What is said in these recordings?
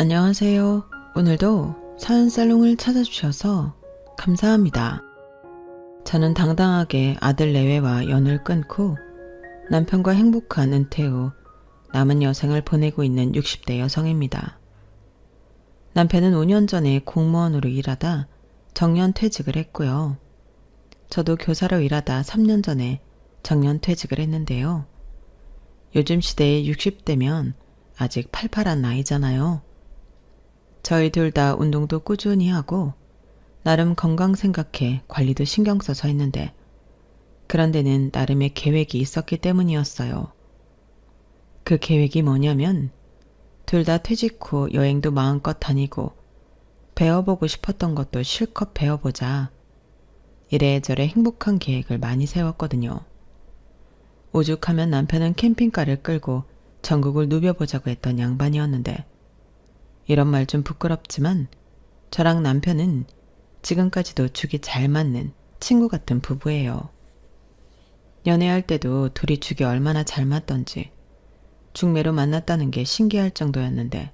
안녕하세요. 오늘도 사연살롱을 찾아주셔서 감사합니다. 저는 당당하게 아들 내외와 연을 끊고 남편과 행복한 은퇴 후 남은 여생을 보내고 있는 60대 여성입니다. 남편은 5년 전에 공무원으로 일하다 정년 퇴직을 했고요. 저도 교사로 일하다 3년 전에 정년 퇴직을 했는데요. 요즘 시대에 60대면 아직 팔팔한 나이잖아요. 저희 둘 다 운동도 꾸준히 하고 나름 건강 생각해 관리도 신경 써서 했는데 그런 데는 나름의 계획이 있었기 때문이었어요. 그 계획이 뭐냐면 둘 다 퇴직 후 여행도 마음껏 다니고 배워보고 싶었던 것도 실컷 배워보자. 이래저래 행복한 계획을 많이 세웠거든요. 오죽하면 남편은 캠핑카를 끌고 전국을 누벼보자고 했던 양반이었는데 이런 말 좀 부끄럽지만 저랑 남편은 지금까지도 죽이 잘 맞는 친구 같은 부부예요. 연애할 때도 둘이 죽이 얼마나 잘 맞던지 중매로 만났다는 게 신기할 정도였는데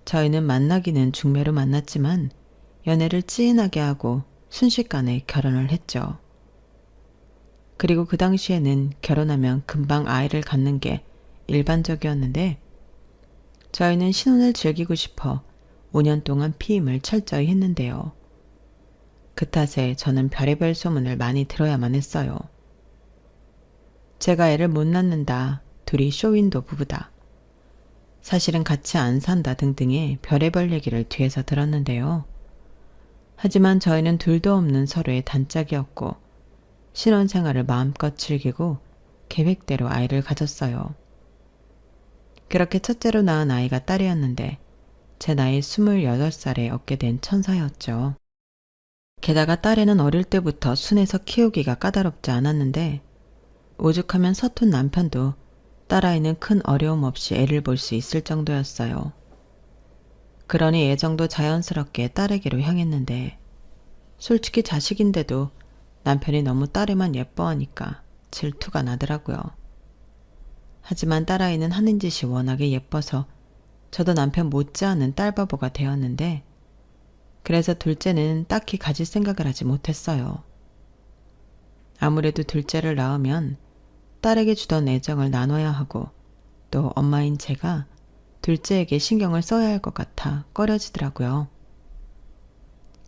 저희는 만나기는 중매로 만났지만 연애를 찐하게 하고 순식간에 결혼을 했죠. 그리고 그 당시에는 결혼하면 금방 아이를 갖는 게 일반적이었는데 저희는 신혼을 즐기고 싶어 5년 동안 피임을 철저히 했는데요. 그 탓에 저는 별의별 소문을 많이 들어야만 했어요. 제가 애를 못 낳는다, 둘이 쇼윈도 부부다, 사실은 같이 안 산다 등등의 별의별 얘기를 뒤에서 들었는데요. 하지만 저희는 둘도 없는 서로의 단짝이었고 신혼생활을 마음껏 즐기고 계획대로 아이를 가졌어요. 그렇게 첫째로 낳은 아이가 딸이었는데 제 나이 28살에 얻게 된 천사였죠. 게다가 딸애는 어릴 때부터 순해서 키우기가 까다롭지 않았는데 오죽하면 서툰 남편도 딸아이는 큰 어려움 없이 애를 볼 수 있을 정도였어요. 그러니 애정도 자연스럽게 딸에게로 향했는데 솔직히 자식인데도 남편이 너무 딸애만 예뻐하니까 질투가 나더라고요. 하지만 딸아이는 하는 짓이 워낙에 예뻐서 저도 남편 못지않은 딸바보가 되었는데 그래서 둘째는 딱히 가질 생각을 하지 못했어요. 아무래도 둘째를 낳으면 딸에게 주던 애정을 나눠야 하고 또 엄마인 제가 둘째에게 신경을 써야 할 것 같아 꺼려지더라고요.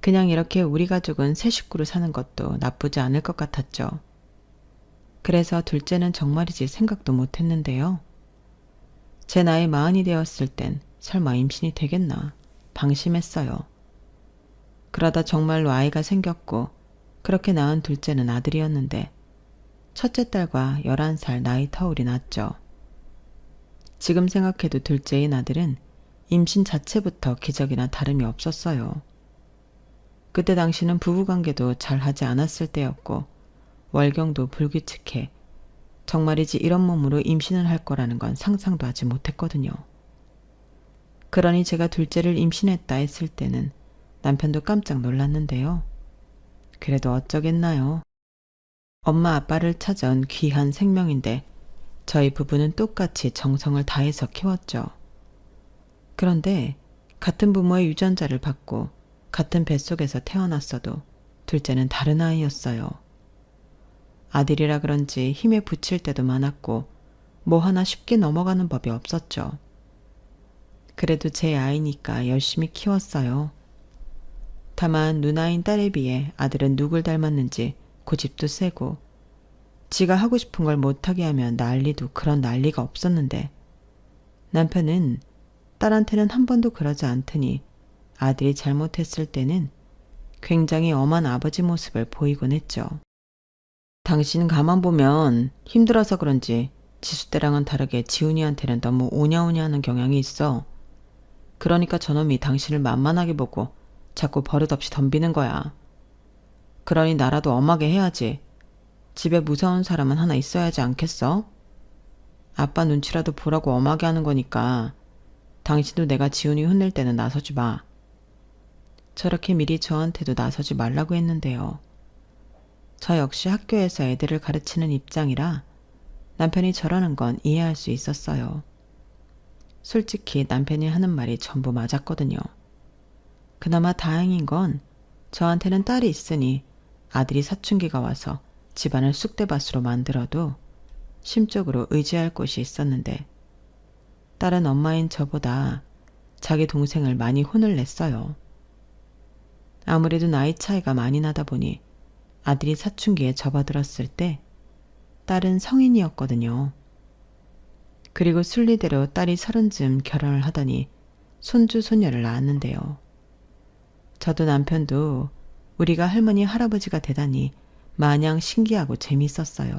그냥 이렇게 우리 가족은 세 식구로 사는 것도 나쁘지 않을 것 같았죠. 그래서 둘째는 정말이지 생각도 못했는데요. 제 나이 40이 되었을 땐 설마 임신이 되겠나 방심했어요. 그러다 정말로 아이가 생겼고 그렇게 낳은 둘째는 아들이었는데 첫째 딸과 11살 나이 터울이 났죠. 지금 생각해도 둘째인 아들은 임신 자체부터 기적이나 다름이 없었어요. 그때 당시는 부부관계도 잘 하지 않았을 때였고 월경도 불규칙해 정말이지 이런 몸으로 임신을 할 거라는 건 상상도 하지 못했거든요. 그러니 제가 둘째를 임신했다 했을 때는 남편도 깜짝 놀랐는데요. 그래도 어쩌겠나요. 엄마 아빠를 찾아온 귀한 생명인데 저희 부부는 똑같이 정성을 다해서 키웠죠. 그런데 같은 부모의 유전자를 받고 같은 뱃속에서 태어났어도 둘째는 다른 아이였어요. 아들이라 그런지 힘에 부칠 때도 많았고 뭐 하나 쉽게 넘어가는 법이 없었죠. 그래도 제 아이니까 열심히 키웠어요. 다만 누나인 딸에 비해 아들은 누굴 닮았는지 고집도 세고 지가 하고 싶은 걸 못하게 하면 난리도 그런 난리가 없었는데 남편은 딸한테는 한 번도 그러지 않더니 아들이 잘못했을 때는 굉장히 엄한 아버지 모습을 보이곤 했죠. 당신 가만 보면 힘들어서 그런지 지수 때랑은 다르게 지훈이한테는 너무 오냐오냐하는 경향이 있어. 그러니까 저놈이 당신을 만만하게 보고 자꾸 버릇없이 덤비는 거야. 그러니 나라도 엄하게 해야지. 집에 무서운 사람은 하나 있어야지 않겠어? 아빠 눈치라도 보라고 엄하게 하는 거니까 당신도 내가 지훈이 혼낼 때는 나서지 마. 저렇게 미리 저한테도 나서지 말라고 했는데요. 저 역시 학교에서 애들을 가르치는 입장이라 남편이 저러는 건 이해할 수 있었어요. 솔직히 남편이 하는 말이 전부 맞았거든요. 그나마 다행인 건 저한테는 딸이 있으니 아들이 사춘기가 와서 집안을 쑥대밭으로 만들어도 심적으로 의지할 곳이 있었는데, 딸은 엄마인 저보다 자기 동생을 많이 혼을 냈어요. 아무래도 나이 차이가 많이 나다 보니 아들이 사춘기에 접어들었을 때 딸은 성인이었거든요. 그리고 순리대로 딸이 30쯤 결혼을 하더니 손주 손녀를 낳았는데요. 저도 남편도 우리가 할머니 할아버지가 되다니 마냥 신기하고 재밌었어요.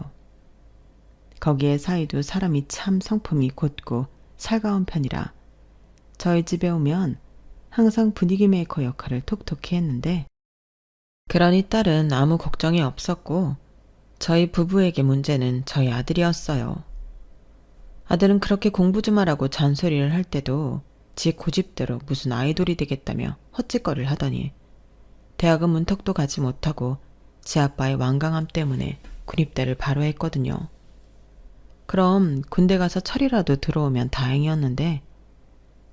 거기에 사이도 사람이 참 성품이 곧고 살가운 편이라 저희 집에 오면 항상 분위기 메이커 역할을 톡톡히 했는데, 그러니 딸은 아무 걱정이 없었고 저희 부부에게 문제는 저희 아들이었어요. 아들은 그렇게 공부 좀 하라고 잔소리를 할 때도 지 고집대로 무슨 아이돌이 되겠다며 헛짓거리를 하더니 대학은 문턱도 가지 못하고 지 아빠의 완강함 때문에 군입대를 바로 했거든요. 그럼 군대 가서 철이라도 들어오면 다행이었는데,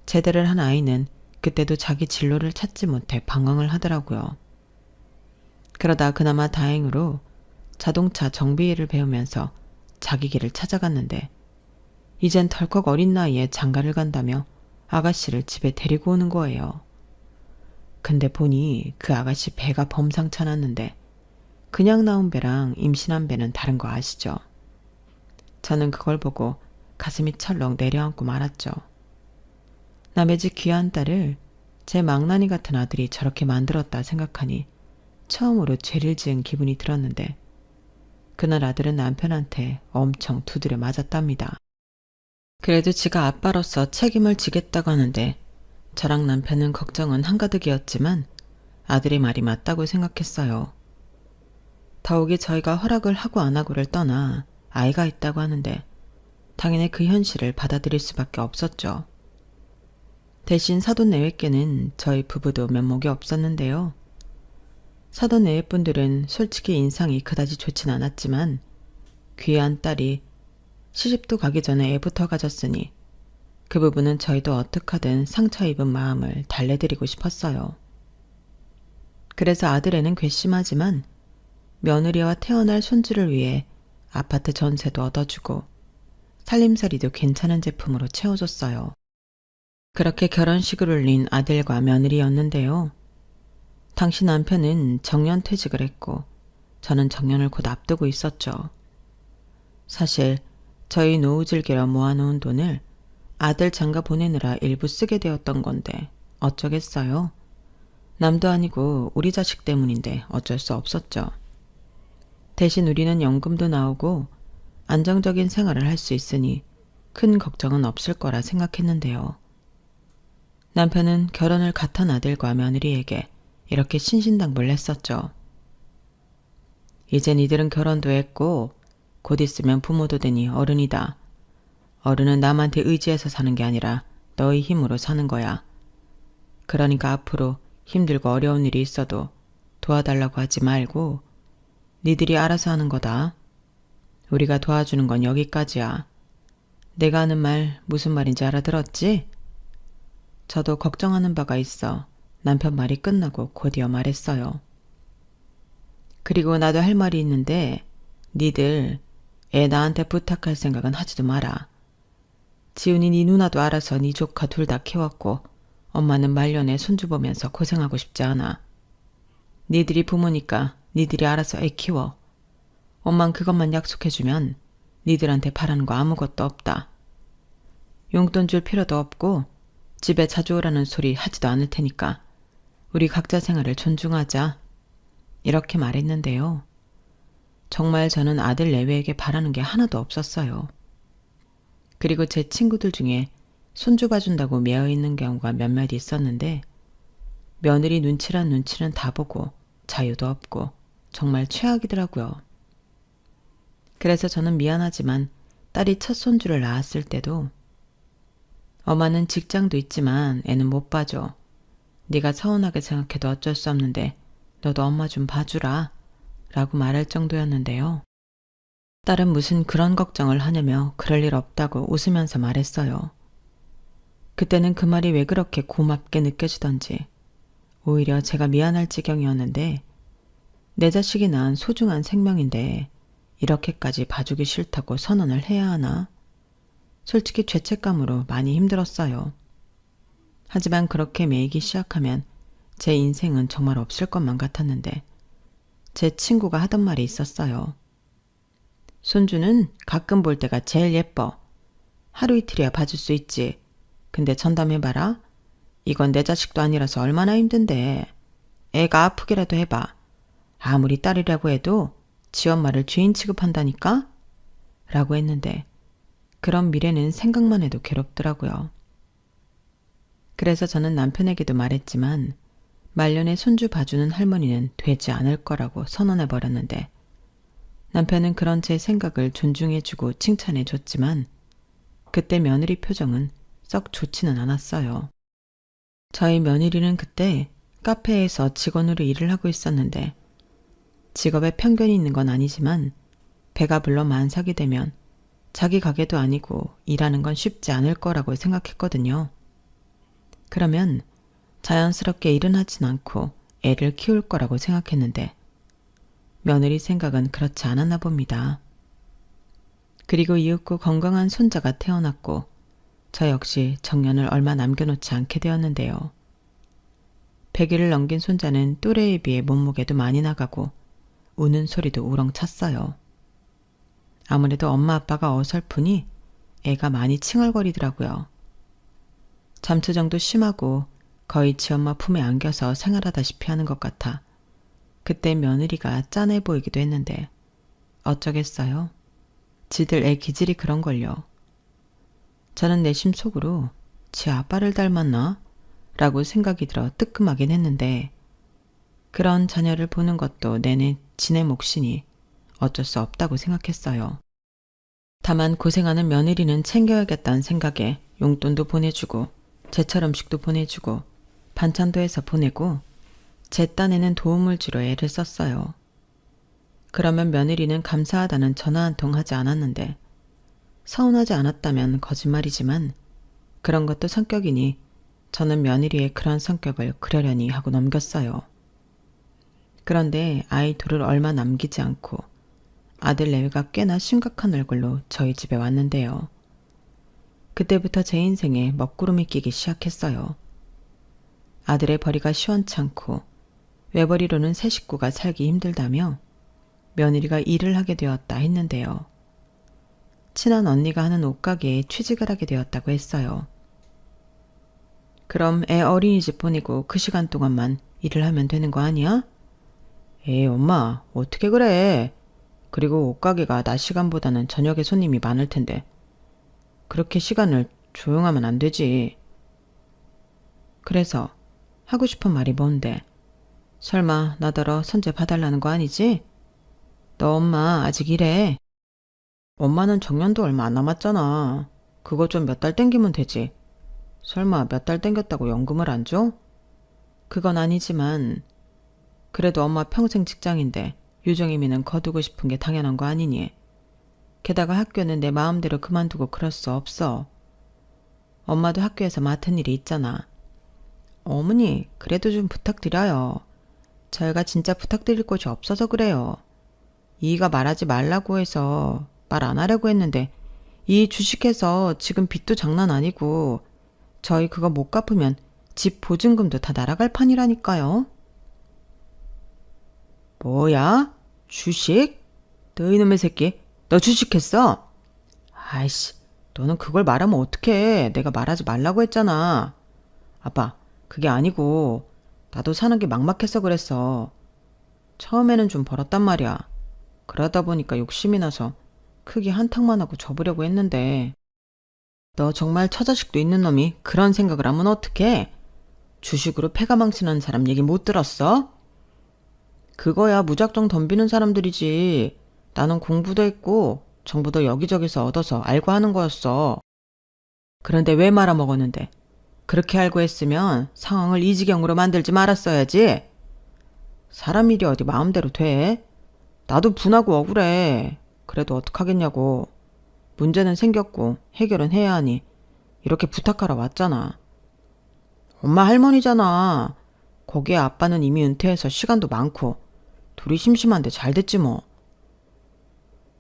제대를 한 아이는 그때도 자기 진로를 찾지 못해 방황을 하더라고요. 그러다 그나마 다행으로 자동차 정비일을 배우면서 자기 길을 찾아갔는데, 이젠 덜컥 어린 나이에 장가를 간다며 아가씨를 집에 데리고 오는 거예요. 근데 보니 그 아가씨 배가 범상찮았는데 그냥 나온 배랑 임신한 배는 다른 거 아시죠? 저는 그걸 보고 가슴이 철렁 내려앉고 말았죠. 남의 집 귀한 딸을 제 망나니 같은 아들이 저렇게 만들었다 생각하니 처음으로 죄를 지은 기분이 들었는데, 그날 아들은 남편한테 엄청 두드려 맞았답니다. 그래도 지가 아빠로서 책임을 지겠다고 하는데 저랑 남편은 걱정은 한가득이었지만 아들의 말이 맞다고 생각했어요. 더욱이 저희가 허락을 하고 안 하고를 떠나 아이가 있다고 하는데 당연히 그 현실을 받아들일 수밖에 없었죠. 대신 사돈 내외께는 저희 부부도 면목이 없었는데요. 사돈 내외분들은 솔직히 인상이 그다지 좋진 않았지만 귀한 딸이 시집도 가기 전에 애부터 가졌으니 그 부분은 저희도 어떡하든 상처 입은 마음을 달래드리고 싶었어요. 그래서 아들애는 괘씸하지만 며느리와 태어날 손주를 위해 아파트 전세도 얻어주고 살림살이도 괜찮은 제품으로 채워줬어요. 그렇게 결혼식을 올린 아들과 며느리였는데요. 당시 남편은 정년퇴직을 했고 저는 정년을 곧 앞두고 있었죠. 사실 저희 노후 즐기러 모아놓은 돈을 아들 장가 보내느라 일부 쓰게 되었던 건데 어쩌겠어요. 남도 아니고 우리 자식 때문인데 어쩔 수 없었죠. 대신 우리는 연금도 나오고 안정적인 생활을 할 수 있으니 큰 걱정은 없을 거라 생각했는데요. 남편은 결혼을 갓 한 아들과 며느리에게 이렇게 신신당부를 했었죠. 이제 니들은 결혼도 했고 곧 있으면 부모도 되니 어른이다. 어른은 남한테 의지해서 사는 게 아니라 너희 힘으로 사는 거야. 그러니까 앞으로 힘들고 어려운 일이 있어도 도와달라고 하지 말고 니들이 알아서 하는 거다. 우리가 도와주는 건 여기까지야. 내가 하는 말 무슨 말인지 알아들었지? 저도 걱정하는 바가 있어 남편 말이 끝나고 곧이어 말했어요. 그리고 나도 할 말이 있는데 니들 애 나한테 부탁할 생각은 하지도 마라. 지훈이 네 누나도 알아서 네 조카 둘 다 키웠고 엄마는 말년에 손주 보면서 고생하고 싶지 않아. 니들이 부모니까 니들이 알아서 애 키워. 엄만 그것만 약속해주면 니들한테 바라는 거 아무것도 없다. 용돈 줄 필요도 없고 집에 자주 오라는 소리 하지도 않을 테니까 우리 각자 생활을 존중하자. 이렇게 말했는데요. 정말 저는 아들 내외에게 바라는 게 하나도 없었어요. 그리고 제 친구들 중에 손주 봐준다고 매어있는 경우가 몇몇 있었는데 며느리 눈치란 눈치는 다 보고 자유도 없고 정말 최악이더라고요. 그래서 저는 미안하지만 딸이 첫 손주를 낳았을 때도 엄마는 직장도 있지만 애는 못 봐줘. 네가 서운하게 생각해도 어쩔 수 없는데 너도 엄마 좀 봐주라 라고 말할 정도였는데요. 딸은 무슨 그런 걱정을 하냐며 그럴 일 없다고 웃으면서 말했어요. 그때는 그 말이 왜 그렇게 고맙게 느껴지던지 오히려 제가 미안할 지경이었는데 내 자식이 낳은 소중한 생명인데 이렇게까지 봐주기 싫다고 선언을 해야 하나? 솔직히 죄책감으로 많이 힘들었어요. 하지만 그렇게 매이기 시작하면 제 인생은 정말 없을 것만 같았는데 제 친구가 하던 말이 있었어요. 손주는 가끔 볼 때가 제일 예뻐. 하루 이틀이야 봐줄 수 있지. 근데 전담해봐라. 이건 내 자식도 아니라서 얼마나 힘든데. 애가 아프기라도 해봐. 아무리 딸이라고 해도 지 엄마를 죄인 취급한다니까? 라고 했는데 그런 미래는 생각만 해도 괴롭더라고요. 그래서 저는 남편에게도 말했지만 말년에 손주 봐주는 할머니는 되지 않을 거라고 선언해버렸는데 남편은 그런 제 생각을 존중해주고 칭찬해줬지만 그때 며느리 표정은 썩 좋지는 않았어요. 저희 며느리는 그때 카페에서 직원으로 일을 하고 있었는데 직업에 편견이 있는 건 아니지만 배가 불러 만삭이 되면 자기 가게도 아니고 일하는 건 쉽지 않을 거라고 생각했거든요. 그러면 자연스럽게 일은 하진 않고 애를 키울 거라고 생각했는데 며느리 생각은 그렇지 않았나 봅니다. 그리고 이윽고 건강한 손자가 태어났고 저 역시 정년을 얼마 남겨놓지 않게 되었는데요. 100일을 넘긴 손자는 또래에 비해 몸무게도 많이 나가고 우는 소리도 우렁 찼어요. 아무래도 엄마 아빠가 어설프니 애가 많이 칭얼거리더라고요. 잠투정도 심하고 거의 지 엄마 품에 안겨서 생활하다시피 하는 것 같아 그때 며느리가 짠해 보이기도 했는데 어쩌겠어요. 지들 애 기질이 그런걸요. 저는 내심 속으로 지 아빠를 닮았나? 라고 생각이 들어 뜨끔하긴 했는데 그런 자녀를 보는 것도 내내 지네 몫이니 어쩔 수 없다고 생각했어요. 다만 고생하는 며느리는 챙겨야겠다는 생각에 용돈도 보내주고 제철 음식도 보내주고 반찬도 해서 보내고 제 딴에는 도움을 주러 애를 썼어요. 그러면 며느리는 감사하다는 전화 한 통 하지 않았는데 서운하지 않았다면 거짓말이지만 그런 것도 성격이니 저는 며느리의 그런 성격을 그러려니 하고 넘겼어요. 그런데 아이 둘을 얼마 남기지 않고 아들 내외가 꽤나 심각한 얼굴로 저희 집에 왔는데요. 그때부터 제 인생에 먹구름이 끼기 시작했어요. 아들의 벌이가 시원찮고 외벌이로는 새 식구가 살기 힘들다며 며느리가 일을 하게 되었다 했는데요. 친한 언니가 하는 옷가게에 취직을 하게 되었다고 했어요. 그럼 애 어린이집 보내고 그 시간 동안만 일을 하면 되는 거 아니야? 에이 엄마 어떻게 그래. 그리고 옷가게가 낮 시간보다는 저녁에 손님이 많을 텐데 그렇게 시간을 조용하면 안 되지. 그래서 하고 싶은 말이 뭔데? 설마 나더러 선제 봐달라는 거 아니지? 너 엄마 아직 일해. 엄마는 정년도 얼마 안 남았잖아. 그거 좀 몇 달 땡기면 되지. 설마 몇 달 땡겼다고 연금을 안 줘? 그건 아니지만 그래도 엄마 평생 직장인데 유정이미는 거두고 싶은 게 당연한 거 아니니. 게다가 학교는 내 마음대로 그만두고 그럴 수 없어. 엄마도 학교에서 맡은 일이 있잖아. 어머니 그래도 좀 부탁드려요. 저희가 진짜 부탁드릴 곳이 없어서 그래요. 이가 말하지 말라고 해서 말 안 하려고 했는데 이 주식해서 지금 빚도 장난 아니고 저희 그거 못 갚으면 집 보증금도 다 날아갈 판이라니까요. 뭐야? 주식? 너 이놈의 새끼 너 주식했어? 아이씨 너는 그걸 말하면 어떡해. 내가 말하지 말라고 했잖아. 아빠 그게 아니고 나도 사는 게 막막해서 그랬어. 처음에는 좀 벌었단 말이야. 그러다 보니까 욕심이 나서 크게 한탕만 하고 접으려고 했는데 너 정말 처자식도 있는 놈이 그런 생각을 하면 어떡해? 주식으로 패가 망신하는 사람 얘기 못 들었어? 그거야 무작정 덤비는 사람들이지. 나는 공부도 했고 정보도 여기저기서 얻어서 알고 하는 거였어. 그런데 왜 말아먹었는데? 그렇게 알고 했으면 상황을 이 지경으로 만들지 말았어야지. 사람 일이 어디 마음대로 돼? 나도 분하고 억울해. 그래도 어떡하겠냐고. 문제는 생겼고 해결은 해야 하니 이렇게 부탁하러 왔잖아. 엄마 할머니잖아. 거기에 아빠는 이미 은퇴해서 시간도 많고 둘이 심심한데 잘 됐지 뭐.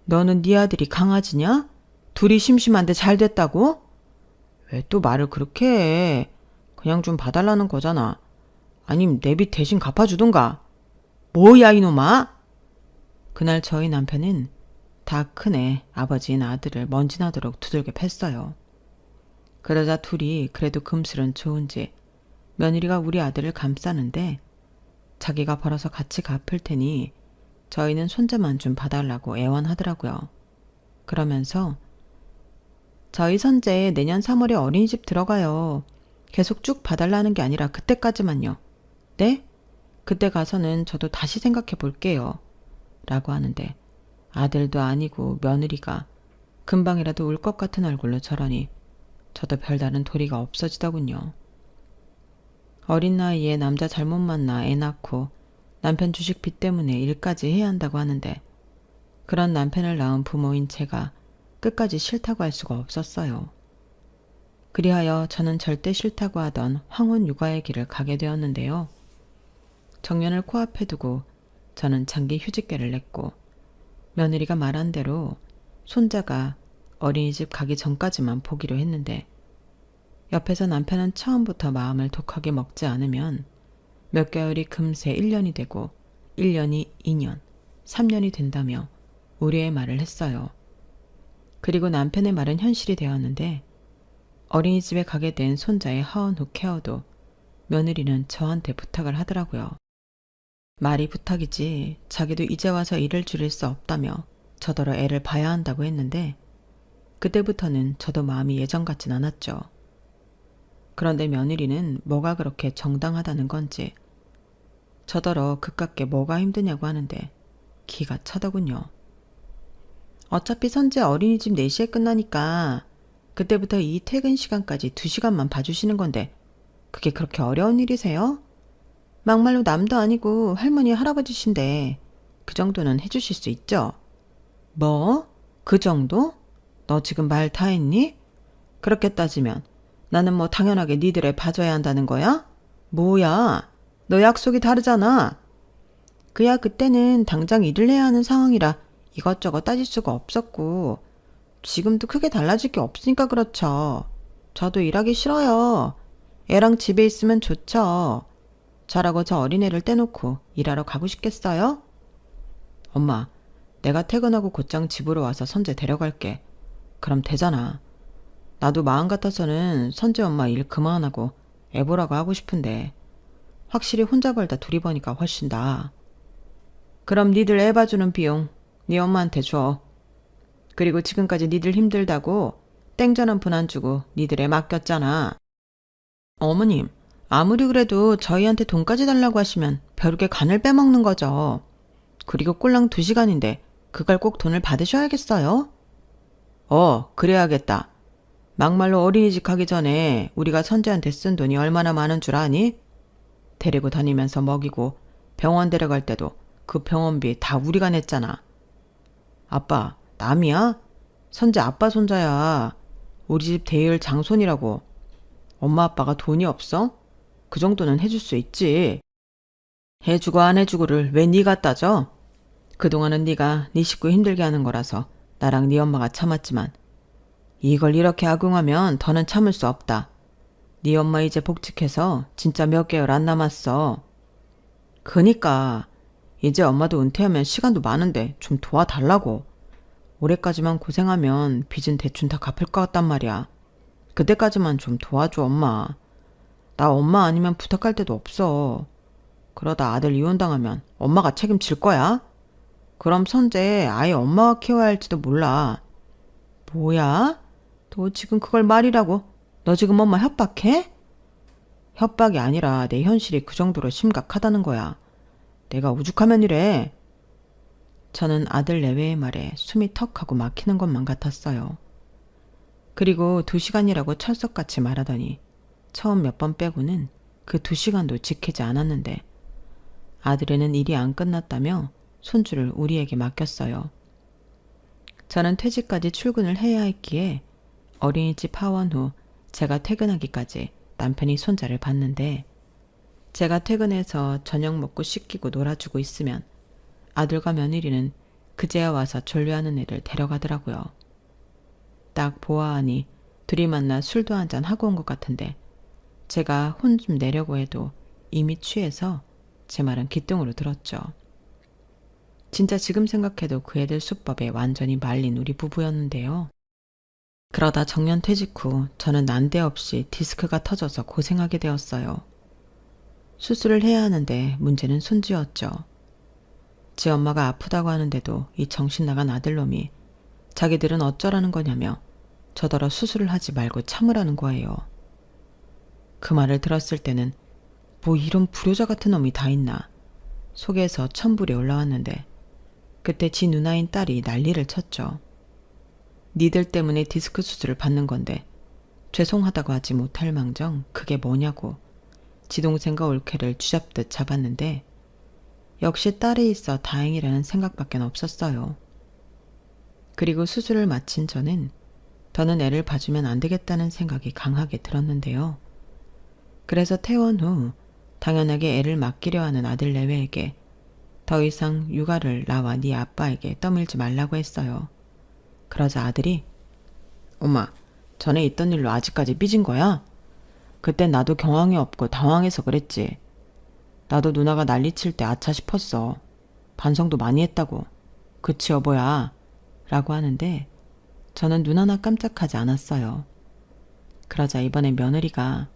너는 네 아들이 강아지냐? 둘이 심심한데 잘 됐다고? 왜 또 말을 그렇게 해? 그냥 좀 봐달라는 거잖아. 아님 내 빚 대신 갚아주든가. 뭐야 이놈아? 그날 저희 남편은 다 큰 애, 아버지인 아들을 먼지나도록 두들겨 팼어요. 그러자 둘이 그래도 금슬은 좋은지 며느리가 우리 아들을 감싸는데 자기가 벌어서 같이 갚을 테니 저희는 손자만 좀 봐달라고 애원하더라고요. 그러면서 저희 선재 내년 3월에 어린이집 들어가요. 계속 쭉 봐달라는 게 아니라 그때까지만요. 네? 그때 가서는 저도 다시 생각해 볼게요. 라고 하는데 아들도 아니고 며느리가 금방이라도 울 것 같은 얼굴로 저러니 저도 별다른 도리가 없어지더군요. 어린 나이에 남자 잘못 만나 애 낳고 남편 주식 빚 때문에 일까지 해야 한다고 하는데 그런 남편을 낳은 부모인 제가 끝까지 싫다고 할 수가 없었어요. 그리하여 저는 절대 싫다고 하던 황혼 육아의 길을 가게 되었는데요. 정년을 코앞에 두고 저는 장기 휴직계를 냈고 며느리가 말한 대로 손자가 어린이집 가기 전까지만 보기로 했는데 옆에서 남편은 처음부터 마음을 독하게 먹지 않으면 몇 개월이 금세 1년이 되고 1년이 2년, 3년이 된다며 우려의 말을 했어요. 그리고 남편의 말은 현실이 되었는데 어린이집에 가게 된 손자의 하원 후 케어도 며느리는 저한테 부탁을 하더라고요. 말이 부탁이지 자기도 이제 와서 일을 줄일 수 없다며 저더러 애를 봐야 한다고 했는데 그때부터는 저도 마음이 예전 같진 않았죠. 그런데 며느리는 뭐가 그렇게 정당하다는 건지 저더러 그깟게 뭐가 힘드냐고 하는데 기가 차더군요. 어차피 선재 어린이집 4시에 끝나니까 그때부터 이 퇴근 시간까지 2시간만 봐주시는 건데 그게 그렇게 어려운 일이세요? 막말로 남도 아니고 할머니 할아버지신데 그 정도는 해주실 수 있죠? 뭐? 그 정도? 너 지금 말 다 했니? 그렇게 따지면 나는 뭐 당연하게 니들 애 봐줘야 한다는 거야? 뭐야? 너 약속이 다르잖아. 그야 그때는 당장 일을 해야 하는 상황이라 이것저것 따질 수가 없었고 지금도 크게 달라질 게 없으니까 그렇죠. 저도 일하기 싫어요. 애랑 집에 있으면 좋죠. 저라고 저 어린애를 떼놓고 일하러 가고 싶겠어요? 엄마, 내가 퇴근하고 곧장 집으로 와서 선재 데려갈게. 그럼 되잖아. 나도 마음 같아서는 선재 엄마 일 그만하고 애 보라고 하고 싶은데 확실히 혼자 벌다 둘이 버니까 훨씬 나아. 그럼 니들 애 봐주는 비용 네 엄마한테 줘. 그리고 지금까지 니들 힘들다고 땡전 한 푼 안 주고 니들 애 맡겼잖아. 어머님, 아무리 그래도 저희한테 돈까지 달라고 하시면 벼룩의 간을 빼먹는 거죠. 그리고 꼴랑 2시간인데 그걸 꼭 돈을 받으셔야겠어요? 그래야겠다. 막말로 어린이집 가기 전에 우리가 선재한테 쓴 돈이 얼마나 많은 줄 아니? 데리고 다니면서 먹이고 병원 데려갈 때도 그 병원비 다 우리가 냈잖아. 아빠, 남이야? 선재 아빠 손자야. 우리 집 대일 장손이라고. 엄마 아빠가 돈이 없어? 그 정도는 해줄 수 있지. 해주고 안 해주고를 왜 네가 따져? 그동안은 네가 네 식구 힘들게 하는 거라서 나랑 네 엄마가 참았지만 이걸 이렇게 악용하면 더는 참을 수 없다. 네 엄마 이제 복직해서 진짜 몇 개월 안 남았어. 그니까 이제 엄마도 은퇴하면 시간도 많은데 좀 도와달라고. 올해까지만 고생하면 빚은 대충 다 갚을 것 같단 말이야. 그때까지만 좀 도와줘 엄마. 나 엄마 아니면 부탁할 데도 없어. 그러다 아들 이혼당하면 엄마가 책임질 거야? 그럼 선재 아예 엄마가 키워야 할지도 몰라. 뭐야? 너 지금 그걸 말이라고? 너 지금 엄마 협박해? 협박이 아니라 내 현실이 그 정도로 심각하다는 거야. 내가 오죽하면 이래. 저는 아들 내외의 말에 숨이 턱하고 막히는 것만 같았어요. 그리고 2시간이라고 철석같이 말하더니 처음 몇 번 빼고는 그 2시간도 지키지 않았는데 아들에는 일이 안 끝났다며 손주를 우리에게 맡겼어요. 저는 퇴직까지 출근을 해야 했기에 어린이집 하원 후 제가 퇴근하기까지 남편이 손자를 봤는데 제가 퇴근해서 저녁 먹고 씻기고 놀아주고 있으면 아들과 며느리는 그제야 와서 졸려하는 애를 데려가더라고요. 딱 보아하니 둘이 만나 술도 한잔 하고 온 것 같은데 제가 혼 좀 내려고 해도 이미 취해서 제 말은 기뚱으로 들었죠. 진짜 지금 생각해도 그 애들 수법에 완전히 말린 우리 부부였는데요. 그러다 정년 퇴직 후 저는 난데없이 디스크가 터져서 고생하게 되었어요. 수술을 해야 하는데 문제는 손주였죠. 지 엄마가 아프다고 하는데도 이 정신 나간 아들놈이 자기들은 어쩌라는 거냐며 저더러 수술을 하지 말고 참으라는 거예요. 그 말을 들었을 때는 뭐 이런 불효자 같은 놈이 다 있나 속에서 천불이 올라왔는데 그때 지 누나인 딸이 난리를 쳤죠. 니들 때문에 디스크 수술을 받는 건데 죄송하다고 하지 못할 망정 그게 뭐냐고 지 동생과 올케를 쥐잡듯 잡았는데 역시 딸이 있어 다행이라는 생각밖에 없었어요. 그리고 수술을 마친 저는 더는 애를 봐주면 안 되겠다는 생각이 강하게 들었는데요. 그래서 퇴원 후 당연하게 애를 맡기려 하는 아들 내외에게 더 이상 육아를 나와 네 아빠에게 떠밀지 말라고 했어요. 그러자 아들이 엄마, 전에 있던 일로 아직까지 삐진 거야? 그땐 나도 경황이 없고 당황해서 그랬지. 나도 누나가 난리칠 때 아차 싶었어. 반성도 많이 했다고. 그치 여보야? 라고 하는데 저는 눈 하나 깜짝하지 않았어요. 그러자 이번에 며느리가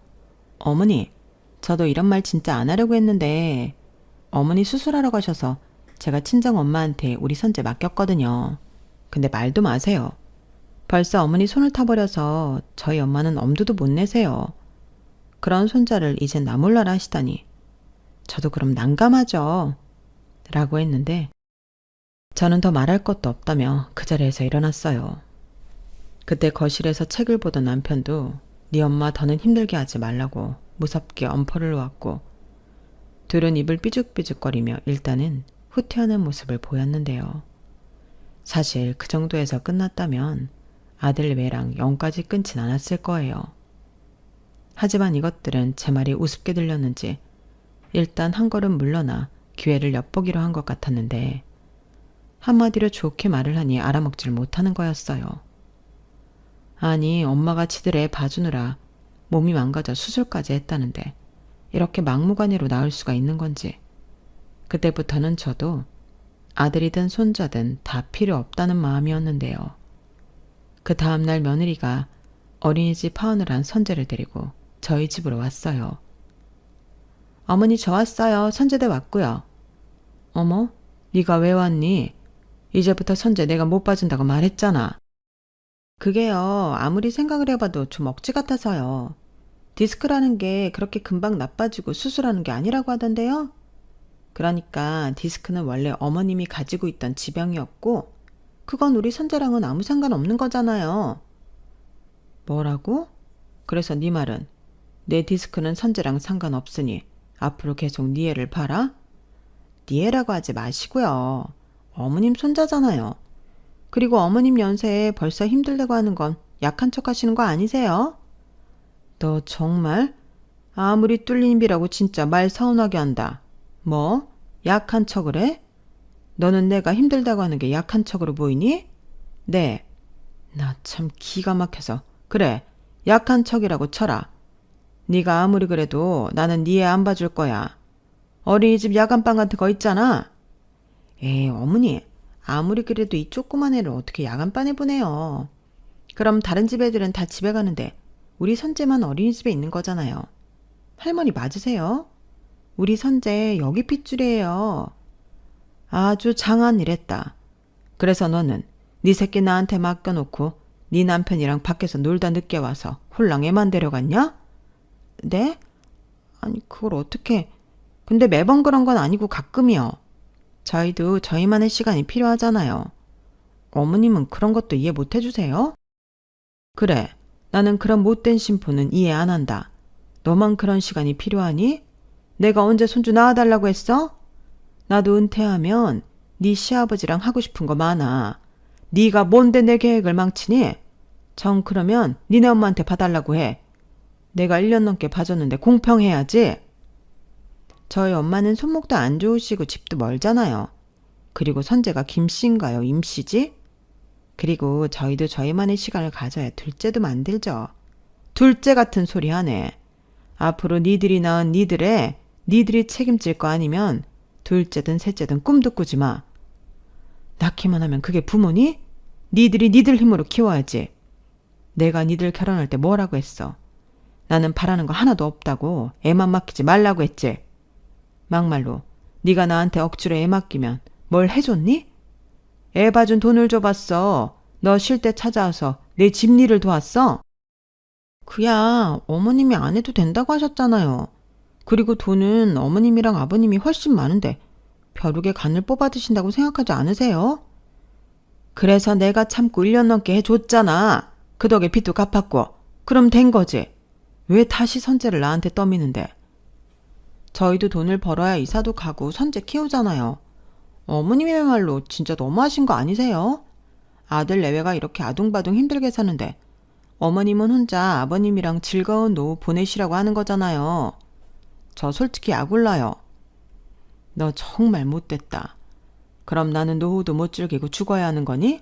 어머니, 저도 이런 말 진짜 안 하려고 했는데 어머니 수술하러 가셔서 제가 친정 엄마한테 우리 손재 맡겼거든요. 근데 말도 마세요. 벌써 어머니 손을 타버려서 저희 엄마는 엄두도 못 내세요. 그런 손자를 이젠 나 몰라라 하시다니. 저도 그럼 난감하죠. 라고 했는데 저는 더 말할 것도 없다며 그 자리에서 일어났어요. 그때 거실에서 책을 보던 남편도 네 엄마 더는 힘들게 하지 말라고 무섭게 엄포를 놓았고 둘은 입을 삐죽삐죽거리며 일단은 후퇴하는 모습을 보였는데요. 사실 그 정도에서 끝났다면 아들 외랑 영까지 끊진 않았을 거예요. 하지만 이것들은 제 말이 우습게 들렸는지 일단 한 걸음 물러나 기회를 엿보기로 한 것 같았는데 한마디로 좋게 말을 하니 알아먹질 못하는 거였어요. 아니 엄마가 지들 애 봐주느라 몸이 망가져 수술까지 했다는데 이렇게 막무가내로 나올 수가 있는 건지 그때부터는 저도 아들이든 손자든 다 필요 없다는 마음이었는데요. 그 다음날 며느리가 어린이집 하원을 한 선재를 데리고 저희 집으로 왔어요. 어머니 저 왔어요. 선재대 왔고요. 어머? 네가 왜 왔니? 이제부터 선재 내가 못 봐준다고 말했잖아. 그게요. 아무리 생각을 해봐도 좀 억지 같아서요. 디스크라는 게 그렇게 금방 나빠지고 수술하는 게 아니라고 하던데요. 그러니까 디스크는 원래 어머님이 가지고 있던 지병이었고 그건 우리 선재랑은 아무 상관없는 거잖아요. 뭐라고? 그래서 네 말은 내 디스크는 선재랑 상관없으니 앞으로 계속 네 애를 봐라? 네 애라고 하지 마시고요. 어머님 손자잖아요. 그리고 어머님 연세에 벌써 힘들다고 하는 건 약한 척 하시는 거 아니세요? 너 정말 아무리 뚫린 입이라고 진짜 말 서운하게 한다. 뭐? 약한 척을 해? 너는 내가 힘들다고 하는 게 약한 척으로 보이니? 네. 나 참 기가 막혀서. 그래, 약한 척이라고 쳐라. 네가 아무리 그래도 나는 네 애 안 봐줄 거야. 어린이집 야간방 같은 거 있잖아. 에이, 어머니. 아무리 그래도 이 조그만 애를 어떻게 야간반에 보내요. 그럼 다른 집 애들은 다 집에 가는데 우리 선재만 어린이집에 있는 거잖아요. 할머니 맞으세요? 우리 선재 여기 핏줄이에요. 아주 장한 일 했다. 그래서 너는 네 새끼 나한테 맡겨놓고 네 남편이랑 밖에서 놀다 늦게 와서 홀랑 애만 데려갔냐? 네? 아니 그걸 어떻게... 근데 매번 그런 건 아니고 가끔이요. 저희도 저희만의 시간이 필요하잖아요. 어머님은 그런 것도 이해 못 해주세요? 그래, 나는 그런 못된 심포는 이해 안 한다. 너만 그런 시간이 필요하니? 내가 언제 손주 낳아달라고 했어? 나도 은퇴하면 네 시아버지랑 하고 싶은 거 많아. 네가 뭔데 내 계획을 망치니? 정 그러면 니네 엄마한테 봐달라고 해. 내가 1년 넘게 봐줬는데 공평해야지. 저희 엄마는 손목도 안 좋으시고 집도 멀잖아요. 그리고 선재가 김씨인가요? 임씨지? 그리고 저희도 저희만의 시간을 가져야 둘째도 만들죠. 둘째 같은 소리 하네. 앞으로 니들이 낳은 니들이 책임질 거 아니면 둘째든 셋째든 꿈도 꾸지 마. 낳기만 하면 그게 부모니? 니들이 니들 힘으로 키워야지. 내가 니들 결혼할 때 뭐라고 했어? 나는 바라는 거 하나도 없다고 애만 맡기지 말라고 했지. 막말로 네가 나한테 억지로 애 맡기면 뭘 해줬니? 애 봐준 돈을 줘봤어. 너 쉴 때 찾아와서 내 집일을 도왔어? 그야 어머님이 안 해도 된다고 하셨잖아요. 그리고 돈은 어머님이랑 아버님이 훨씬 많은데 벼룩의 간을 뽑아 드신다고 생각하지 않으세요? 그래서 내가 참고 1년 넘게 해줬잖아. 그 덕에 빚도 갚았고. 그럼 된 거지. 왜 다시 선재를 나한테 떠미는데? 저희도 돈을 벌어야 이사도 가고 선재 키우잖아요. 어머님의 말로 진짜 너무하신 거 아니세요? 아들 내외가 이렇게 아둥바둥 힘들게 사는데 어머님은 혼자 아버님이랑 즐거운 노후 보내시라고 하는 거잖아요. 저 솔직히 약올라요. 너 정말 못됐다. 그럼 나는 노후도 못 즐기고 죽어야 하는 거니?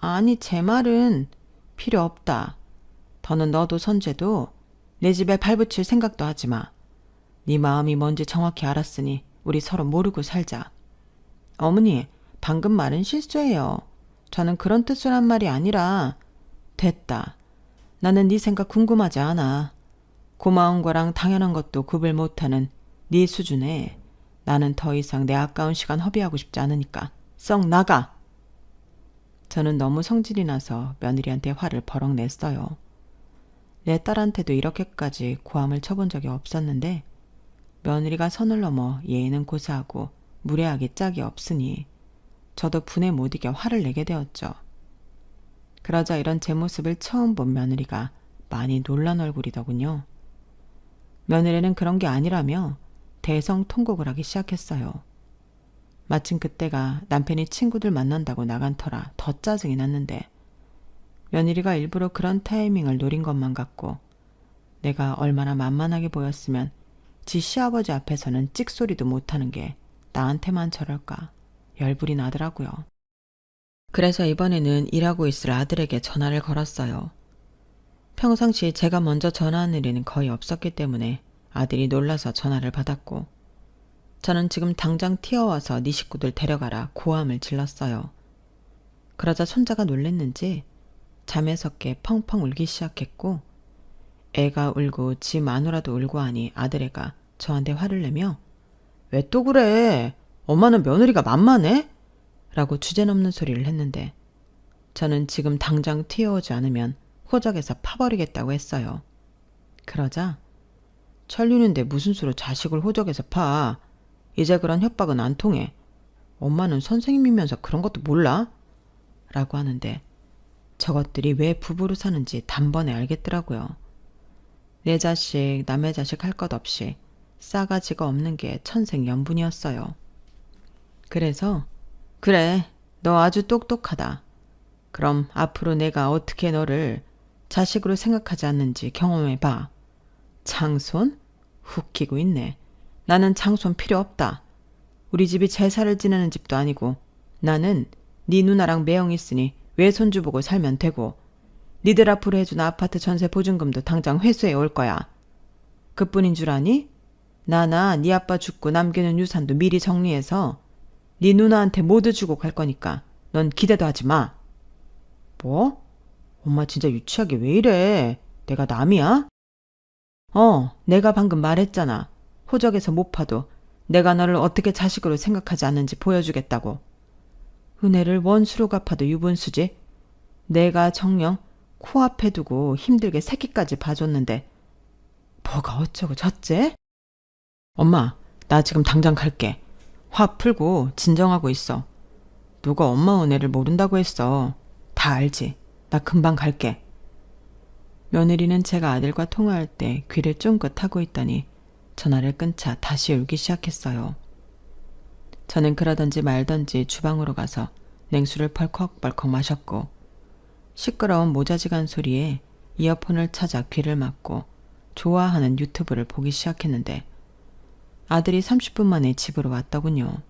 아니, 제 말은 필요 없다. 더는 너도 선재도 내 집에 발붙일 생각도 하지 마. 네 마음이 뭔지 정확히 알았으니 우리 서로 모르고 살자. 어머니, 방금 말은 실수예요. 저는 그런 뜻으로 한 말이 아니라. 됐다. 나는 네 생각 궁금하지 않아. 고마운 거랑 당연한 것도 구별 못하는 네 수준에 나는 더 이상 내 아까운 시간 허비하고 싶지 않으니까 썩 나가. 저는 너무 성질이 나서 며느리한테 화를 버럭 냈어요. 내 딸한테도 이렇게까지 고함을 쳐본 적이 없었는데 며느리가 선을 넘어 예의는 고사하고 무례하기 짝이 없으니 저도 분에 못 이겨 화를 내게 되었죠. 그러자 이런 제 모습을 처음 본 며느리가 많이 놀란 얼굴이더군요. 며느리는 그런 게 아니라며 대성통곡을 하기 시작했어요. 마침 그때가 남편이 친구들 만난다고 나간 터라 더 짜증이 났는데 며느리가 일부러 그런 타이밍을 노린 것만 같고 내가 얼마나 만만하게 보였으면 지 시아버지 앞에서는 찍소리도 못하는 게 나한테만 저럴까 열불이 나더라고요. 그래서 이번에는 일하고 있을 아들에게 전화를 걸었어요. 평상시 제가 먼저 전화하는 일은 거의 없었기 때문에 아들이 놀라서 전화를 받았고 저는 지금 당장 튀어와서 네 식구들 데려가라 고함을 질렀어요. 그러자 손자가 놀랬는지 잠에서 깨 펑펑 울기 시작했고 애가 울고 지 마누라도 울고 하니 아들애가 저한테 화를 내며 왜 또 그래? 엄마는 며느리가 만만해? 라고 주제넘는 소리를 했는데 저는 지금 당장 튀어오지 않으면 호적에서 파버리겠다고 했어요. 그러자 천륜인데 무슨 수로 자식을 호적에서 파. 이제 그런 협박은 안 통해. 엄마는 선생님이면서 그런 것도 몰라? 라고 하는데 저것들이 왜 부부로 사는지 단번에 알겠더라고요. 내 자식, 남의 자식 할 것 없이 싸가지가 없는 게 천생연분이었어요. 그래서 그래, 너 아주 똑똑하다. 그럼 앞으로 내가 어떻게 너를 자식으로 생각하지 않는지 경험해봐. 장손? 웃기고 있네. 나는 장손 필요 없다. 우리 집이 제사를 지내는 집도 아니고 나는 네 누나랑 매형 있으니 외손주 보고 살면 되고 니들 앞으로 해준 아파트 전세 보증금도 당장 회수해 올 거야. 그뿐인 줄 아니? 나나 네 아빠 죽고 남기는 유산도 미리 정리해서 네 누나한테 모두 주고 갈 거니까 넌 기대도 하지 마. 뭐? 엄마 진짜 유치하게 왜 이래? 내가 남이야? 내가 방금 말했잖아. 호적에서 못 파도 내가 너를 어떻게 자식으로 생각하지 않는지 보여주겠다고. 은혜를 원수로 갚아도 유분수지. 내가 정녕 코앞에 두고 힘들게 새끼까지 봐줬는데 뭐가 어쩌고 저째? 엄마, 나 지금 당장 갈게. 화 풀고 진정하고 있어. 누가 엄마 은혜를 모른다고 했어. 다 알지. 나 금방 갈게. 며느리는 제가 아들과 통화할 때 귀를 쫑긋 하고 있더니 전화를 끊자 다시 울기 시작했어요. 저는 그러던지 말던지 주방으로 가서 냉수를 벌컥벌컥 마셨고 시끄러운 모자지간 소리에 이어폰을 찾아 귀를 막고 좋아하는 유튜브를 보기 시작했는데 아들이 30분 만에 집으로 왔더군요.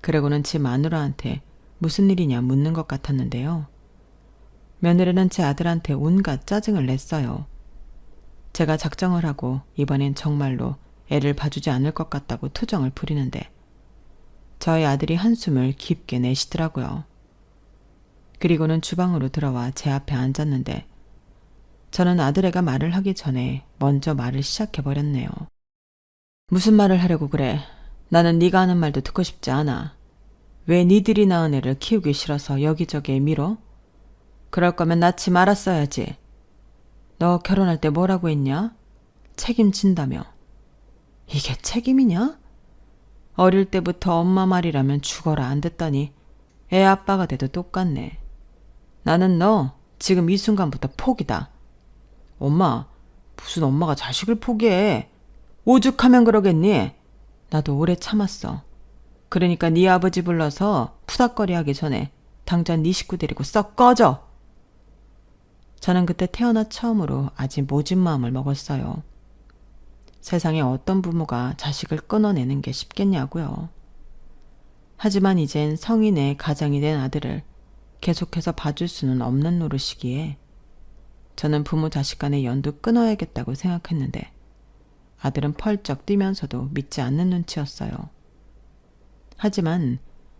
그러고는 지 마누라한테 무슨 일이냐 묻는 것 같았는데요. 며느리는 제 아들한테 온갖 짜증을 냈어요. 제가 작정을 하고 이번엔 정말로 애를 봐주지 않을 것 같다고 투정을 부리는데 저희 아들이 한숨을 깊게 내쉬더라고요. 그리고는 주방으로 들어와 제 앞에 앉았는데 저는 아들애가 말을 하기 전에 먼저 말을 시작해버렸네요. 무슨 말을 하려고 그래? 나는 네가 하는 말도 듣고 싶지 않아. 왜 니들이 낳은 애를 키우기 싫어서 여기저기에 밀어? 그럴 거면 낳지 말았어야지. 너 결혼할 때 뭐라고 했냐? 책임진다며. 이게 책임이냐? 어릴 때부터 엄마 말이라면 죽어라 안 듣다니 애 아빠가 돼도 똑같네. 나는 너 지금 이 순간부터 포기다. 엄마, 무슨 엄마가 자식을 포기해. 오죽하면 그러겠니? 나도 오래 참았어. 그러니까 네 아버지 불러서 푸닥거리 하기 전에 당장 네 식구 데리고 썩 꺼져. 저는 그때 태어나 처음으로 아직 모진 마음을 먹었어요. 세상에 어떤 부모가 자식을 끊어내는 게 쉽겠냐고요. 하지만 이젠 성인의 가장이 된 아들을 계속해서 봐줄 수는 없는 노릇이기에 저는 부모 자식 간의 연도 끊어야겠다고 생각했는데 아들은 펄쩍 뛰면서도 믿지 않는 눈치였어요. 하지만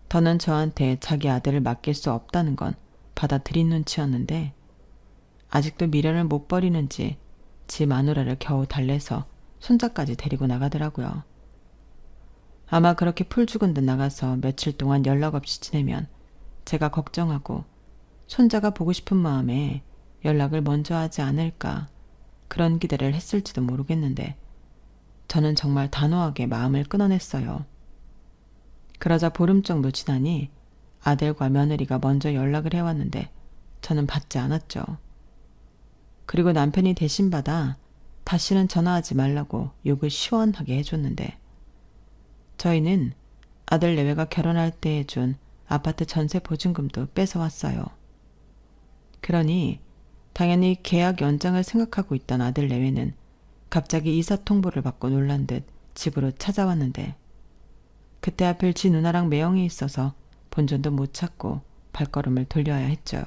더는 저한테 자기 아들을 맡길 수 없다는 건 받아들인 눈치였는데 아직도 미련을 못 버리는지 지 마누라를 겨우 달래서 손자까지 데리고 나가더라고요. 아마 그렇게 풀 죽은 듯 나가서 며칠 동안 연락 없이 지내면 제가 걱정하고 손자가 보고 싶은 마음에 연락을 먼저 하지 않을까 그런 기대를 했을지도 모르겠는데 저는 정말 단호하게 마음을 끊어냈어요. 그러자 보름 정도 지나니 아들과 며느리가 먼저 연락을 해왔는데 저는 받지 않았죠. 그리고 남편이 대신 받아 다시는 전화하지 말라고 욕을 시원하게 해줬는데 저희는 아들 내외가 결혼할 때 해준 아파트 전세 보증금도 뺏어왔어요. 그러니 당연히 계약 연장을 생각하고 있던 아들 내외는 갑자기 이사 통보를 받고 놀란 듯 집으로 찾아왔는데 그때 하필 지 누나랑 매형이 있어서 본전도 못 찾고 발걸음을 돌려야 했죠.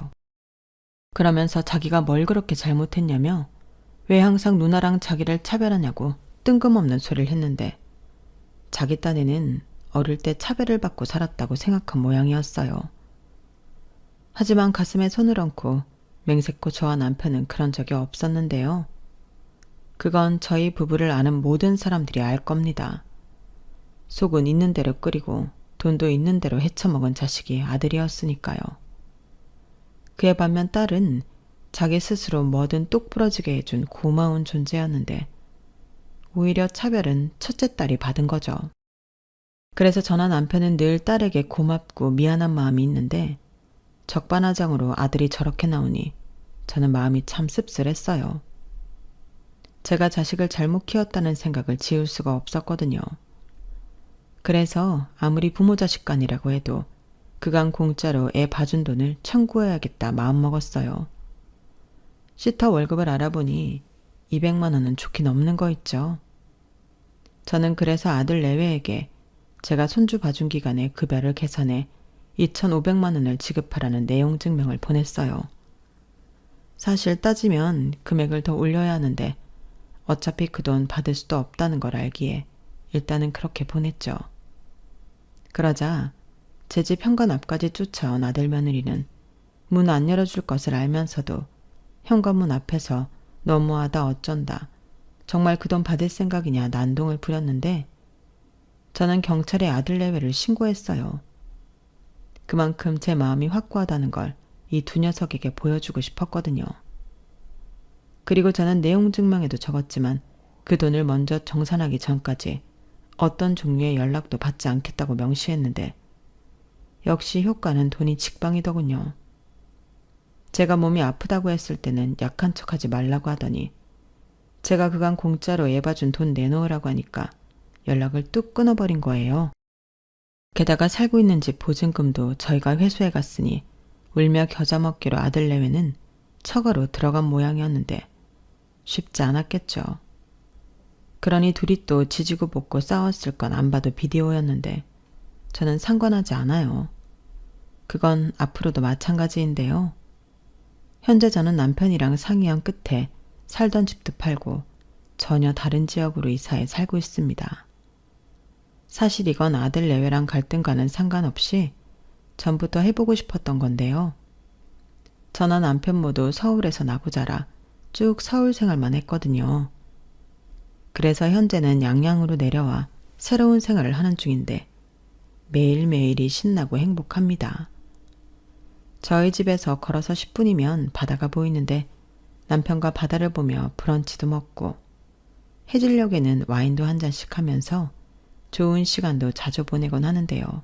그러면서 자기가 뭘 그렇게 잘못했냐며 왜 항상 누나랑 자기를 차별하냐고 뜬금없는 소리를 했는데 자기 딴에는 어릴 때 차별을 받고 살았다고 생각한 모양이었어요. 하지만 가슴에 손을 얹고 맹세코 저와 남편은 그런 적이 없었는데요. 그건 저희 부부를 아는 모든 사람들이 알 겁니다. 속은 있는 대로 끓이고 돈도 있는 대로 헤쳐먹은 자식이 아들이었으니까요. 그에 반면 딸은 자기 스스로 뭐든 똑 부러지게 해준 고마운 존재였는데 오히려 차별은 첫째 딸이 받은 거죠. 그래서 저나 남편은 늘 딸에게 고맙고 미안한 마음이 있는데 적반하장으로 아들이 저렇게 나오니 저는 마음이 참 씁쓸했어요. 제가 자식을 잘못 키웠다는 생각을 지울 수가 없었거든요. 그래서 아무리 부모 자식 간이라고 해도 그간 공짜로 애 봐준 돈을 청구해야겠다 마음먹었어요. 시터 월급을 알아보니 200만 원은 좋게 넘는 거 있죠. 저는 그래서 아들 내외에게 제가 손주 봐준 기간의 급여를 계산해 2,500만 원을 지급하라는 내용 증명을 보냈어요. 사실 따지면 금액을 더 올려야 하는데 어차피 그 돈 받을 수도 없다는 걸 알기에 일단은 그렇게 보냈죠. 그러자 제 집 현관 앞까지 쫓아온 아들 며느리는 문 안 열어줄 것을 알면서도 현관문 앞에서 너무하다 어쩐다 정말 그 돈 받을 생각이냐 난동을 부렸는데 저는 경찰에 아들 내외를 신고했어요. 그만큼 제 마음이 확고하다는 걸 이 두 녀석에게 보여주고 싶었거든요. 그리고 저는 내용 증명에도 적었지만 그 돈을 먼저 정산하기 전까지 어떤 종류의 연락도 받지 않겠다고 명시했는데 역시 효과는 돈이 직방이더군요. 제가 몸이 아프다고 했을 때는 약한 척하지 말라고 하더니 제가 그간 공짜로 애 봐준 돈 내놓으라고 하니까 연락을 뚝 끊어버린 거예요. 게다가 살고 있는 집 보증금도 저희가 회수해 갔으니 울며 겨자 먹기로 아들 내외는 처가로 들어간 모양이었는데 쉽지 않았겠죠. 그러니 둘이 또 지지고 볶고 싸웠을 건 안 봐도 비디오였는데 저는 상관하지 않아요. 그건 앞으로도 마찬가지인데요. 현재 저는 남편이랑 상의한 끝에 살던 집도 팔고 전혀 다른 지역으로 이사해 살고 있습니다. 사실 이건 아들 내외랑 갈등과는 상관없이 전부터 해보고 싶었던 건데요. 저나 남편 모두 서울에서 나고 자라 쭉 서울 생활만 했거든요. 그래서 현재는 양양으로 내려와 새로운 생활을 하는 중인데 매일매일이 신나고 행복합니다. 저희 집에서 걸어서 10분이면 바다가 보이는데 남편과 바다를 보며 브런치도 먹고 해질녘에는 와인도 한 잔씩 하면서 좋은 시간도 자주 보내곤 하는데요.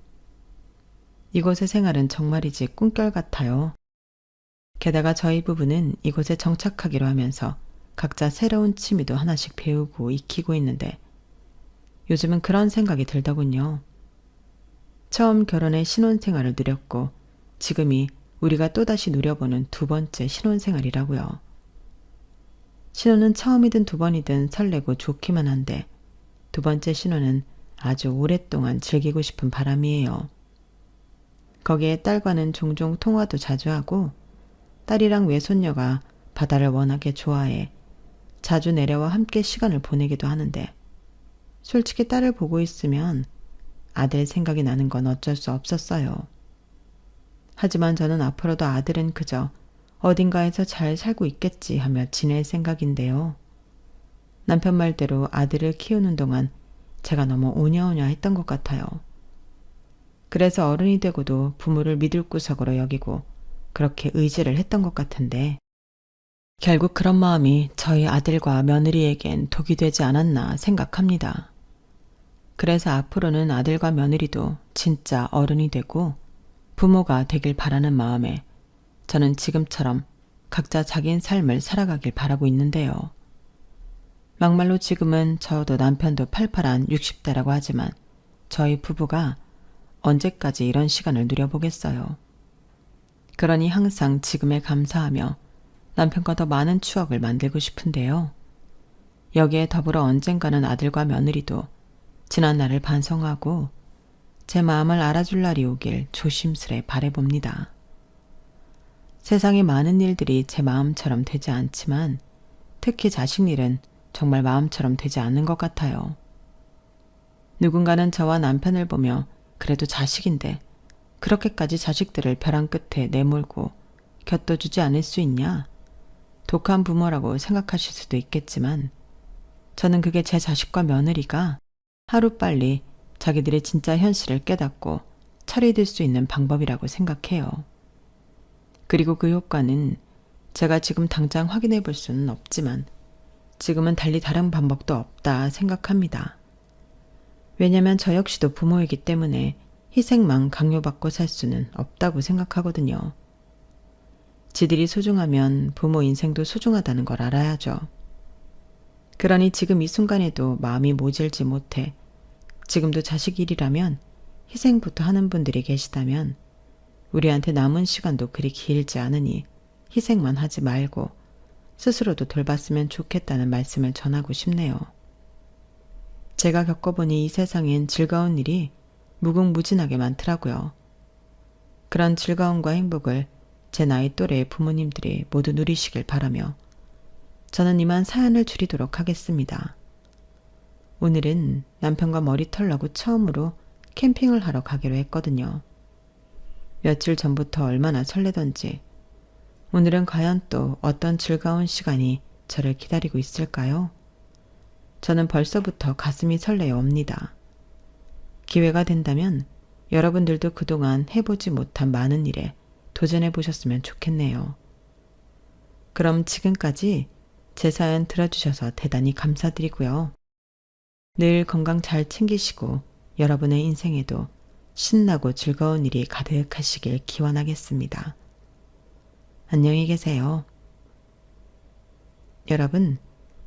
이곳의 생활은 정말이지 꿈결 같아요. 게다가 저희 부부는 이곳에 정착하기로 하면서 각자 새로운 취미도 하나씩 배우고 익히고 있는데 요즘은 그런 생각이 들더군요. 처음 결혼해 신혼생활을 누렸고 지금이 우리가 또다시 누려보는 두 번째 신혼생활이라고요. 신혼은 처음이든 두 번이든 설레고 좋기만 한데 두 번째 신혼은 아주 오랫동안 즐기고 싶은 바람이에요. 거기에 딸과는 종종 통화도 자주 하고 딸이랑 외손녀가 바다를 워낙에 좋아해 자주 내려와 함께 시간을 보내기도 하는데 솔직히 딸을 보고 있으면 아들 생각이 나는 건 어쩔 수 없었어요. 하지만 저는 앞으로도 아들은 그저 어딘가에서 잘 살고 있겠지 하며 지낼 생각인데요. 남편 말대로 아들을 키우는 동안 제가 너무 오냐오냐 했던 것 같아요. 그래서 어른이 되고도 부모를 믿을 구석으로 여기고 그렇게 의지를 했던 것 같은데 결국 그런 마음이 저희 아들과 며느리에겐 독이 되지 않았나 생각합니다. 그래서 앞으로는 아들과 며느리도 진짜 어른이 되고 부모가 되길 바라는 마음에 저는 지금처럼 각자 자기의 삶을 살아가길 바라고 있는데요. 막말로 지금은 저도 남편도 팔팔한 60대라고 하지만 저희 부부가 언제까지 이런 시간을 누려보겠어요. 그러니 항상 지금에 감사하며 남편과 더 많은 추억을 만들고 싶은데요. 여기에 더불어 언젠가는 아들과 며느리도 지난 날을 반성하고 제 마음을 알아줄 날이 오길 조심스레 바라봅니다. 세상에 많은 일들이 제 마음처럼 되지 않지만 특히 자식 일은 정말 마음처럼 되지 않는 것 같아요. 누군가는 저와 남편을 보며 그래도 자식인데 그렇게까지 자식들을 벼랑 끝에 내몰고 곁둬주지 않을 수 있냐? 독한 부모라고 생각하실 수도 있겠지만 저는 그게 제 자식과 며느리가 하루빨리 자기들의 진짜 현실을 깨닫고 철이 들 수 있는 방법이라고 생각해요. 그리고 그 효과는 제가 지금 당장 확인해 볼 수는 없지만 지금은 달리 다른 방법도 없다 생각합니다. 왜냐면 저 역시도 부모이기 때문에 희생만 강요받고 살 수는 없다고 생각하거든요. 지들이 소중하면 부모 인생도 소중하다는 걸 알아야죠. 그러니 지금 이 순간에도 마음이 모질지 못해 지금도 자식 일이라면 희생부터 하는 분들이 계시다면 우리한테 남은 시간도 그리 길지 않으니 희생만 하지 말고 스스로도 돌봤으면 좋겠다는 말씀을 전하고 싶네요. 제가 겪어보니 이 세상엔 즐거운 일이 무궁무진하게 많더라고요. 그런 즐거움과 행복을 제 나이 또래의 부모님들이 모두 누리시길 바라며 저는 이만 사연을 줄이도록 하겠습니다. 오늘은 남편과 머리털 나고 처음으로 캠핑을 하러 가기로 했거든요. 며칠 전부터 얼마나 설레던지 오늘은 과연 또 어떤 즐거운 시간이 저를 기다리고 있을까요? 저는 벌써부터 가슴이 설레어 옵니다. 기회가 된다면 여러분들도 그동안 해보지 못한 많은 일에 도전해 보셨으면 좋겠네요. 그럼 지금까지 제 사연 들어주셔서 대단히 감사드리고요. 늘 건강 잘 챙기시고 여러분의 인생에도 신나고 즐거운 일이 가득하시길 기원하겠습니다. 안녕히 계세요. 여러분,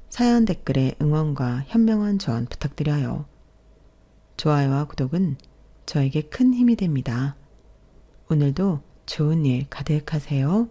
사연 댓글에 응원과 현명한 조언 부탁드려요. 좋아요와 구독은 저에게 큰 힘이 됩니다. 오늘도 좋은 일 가득하세요.